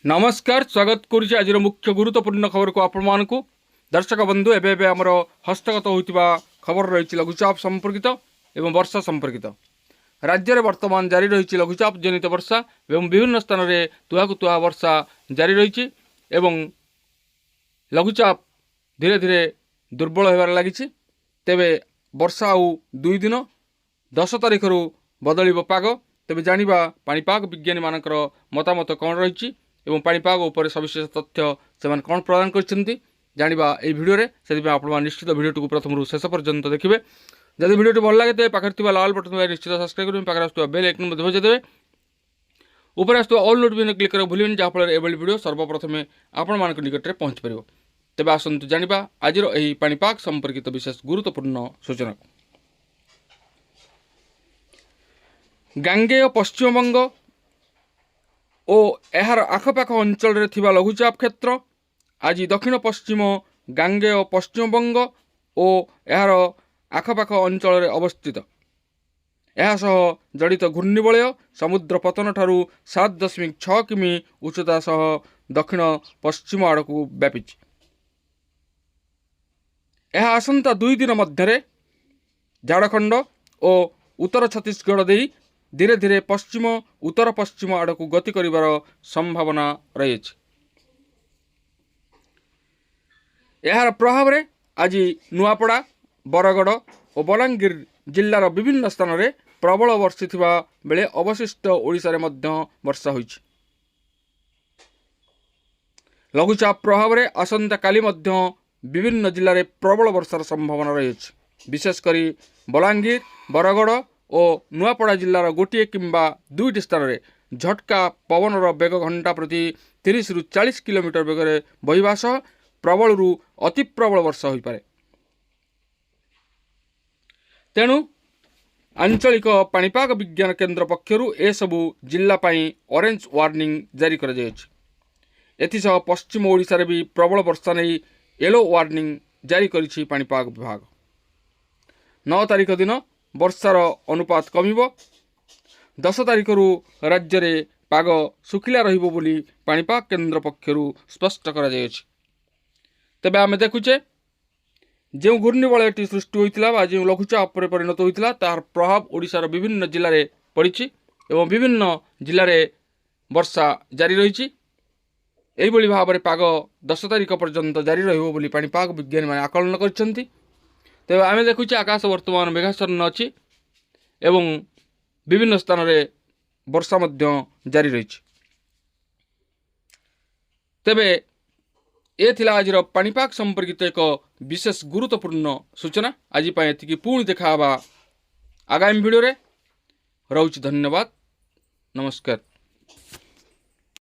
नमस्कार स्वागत करुच्ची आज मुख्य गुरुत्वपूर्ण खबर को आपण मानकु दर्शक बंधु एबे आमर हस्तगत होइतिबा खबर रही लघुचाप संपर्कित एवं वर्षा संपर्कित राज्य में वर्तमान जारी रही लघुचाप जनित वर्षा एवं विभिन्न स्थान में तुहाकु तुहा वर्षा जारी रही लघुचाप धीरे धीरे दुर्बल होबार लगी तेबे वर्षा आउ 2 दिन 10 तारिख रु बदलिबो पाग तेबे जानिबा पाणीपाग विज्ञानी मानकर मतामत कौन रही एवं पाणीपाग उपर सविशेष तथ्य से कौन प्रदान करछन्ती जानिबा ए भिडियो रे सेति आपण निश्चित भिडियो प्रथम रु शेष पर्यंत देखिबे। जदि भिडियो भल लगे तेज पाखे लाल बटन निश्चित सब्सक्राइब करें पाखे आसुवा बेल आइकन बजाई देवे ऊपर आसुवा ऑल नोटिफिकेशन क्लिक कर भूलिबेनि जहाँफल एभली भिडियो सर्वप्रथमे आपण मान निकट में पहुँच पार। तेज आसतु जानिबा आजिर एही पाणीपाग संपर्कित विशेष गुरुत्वपूर्ण सूचना। गांगेय पश्चिमबंग और यार आखपाख अंचल रे थिबा लघुचाप क्षेत्र आज दक्षिण पश्चिम गांगेय पश्चिमबंग और यार आखपाख अंचल रे अवस्थित यह जड़ित घूर्णिबलय समुद्र पतन ठारू 7.6 किमी उच्चता सह दक्षिण पश्चिम आड़ को व्यापी यह आसंता 2 दिन मध्य झारखंड और उत्तर छत्तीसगढ़ दे धीरे धीरे पश्चिम उत्तर पश्चिम आड़ को गति करिवार संभावना रही। यार प्रभाव रे आज नुआपड़ा बरगड़ और बलांगीर जिल्लार विभिन्न स्थान में प्रबल वर्षी बेले अवशिष्ट ओडिशा रे मध्य वर्षा होइछि। लघुचाप प्रभाव रे आसंता काली मध्य विभिन्न जिल्ला रे प्रबल वर्षार संभावना रही। विशेषकर बलांगीर बरगड़ और नुआपड़ा जिल्लार गोटे किंबा 2टी स्थान में झटका पवन बेग घंटा प्रति 30 रु 40 किलोमीटर बेगर बहिबा सह प्रबल रु अति प्रबल वर्षा हो पारे। तेणु आंचलिक पाणीपाग विज्ञान केन्द्र पक्षरु ए सबु जिल्ला पई ऑरेंज वार्निंग जारी कर जायछि। एथिसह पश्चिम ओडिशा रे भी प्रबल वर्षा नहीं येलो वार्निंग जारी करिछि पाणीपाग विभाग। 9 तारिख दिन वर्षार अनुपात कमिब 10 तारिख रु राज्य रे पाग सुखिला रहिबो बोली पाणीपाग केन्द्र पक्षरु स्पष्ट करा जायछि। तेबे आमे देखुचे जो घूर्णिबलयटी सृष्टि होता जो लघुचाप परिणत होता तार प्रभाव ओडिशार विभिन्न जिले में पड़ी एवं विभिन्न जिले में वर्षा जारी रही। यही भाव में पाग 10 तारिख पर्यंत जारी रहिबो बोली पाणीपाग विज्ञानी माने आकलन करछन्ती। तेज आम देखुचे आकाश वर्तमान मेघाच्छन्न अच्छी एवं विभिन्न स्थान में वर्षा जारी रही। तेबे ए थिला आजिर पाणीपाग संपर्कित एक विशेष गुरुत्वपूर्ण सूचना। आज एतिकी पुणी देखा आगामी भिडियो रे। रहुछि धन्यवाद नमस्कार।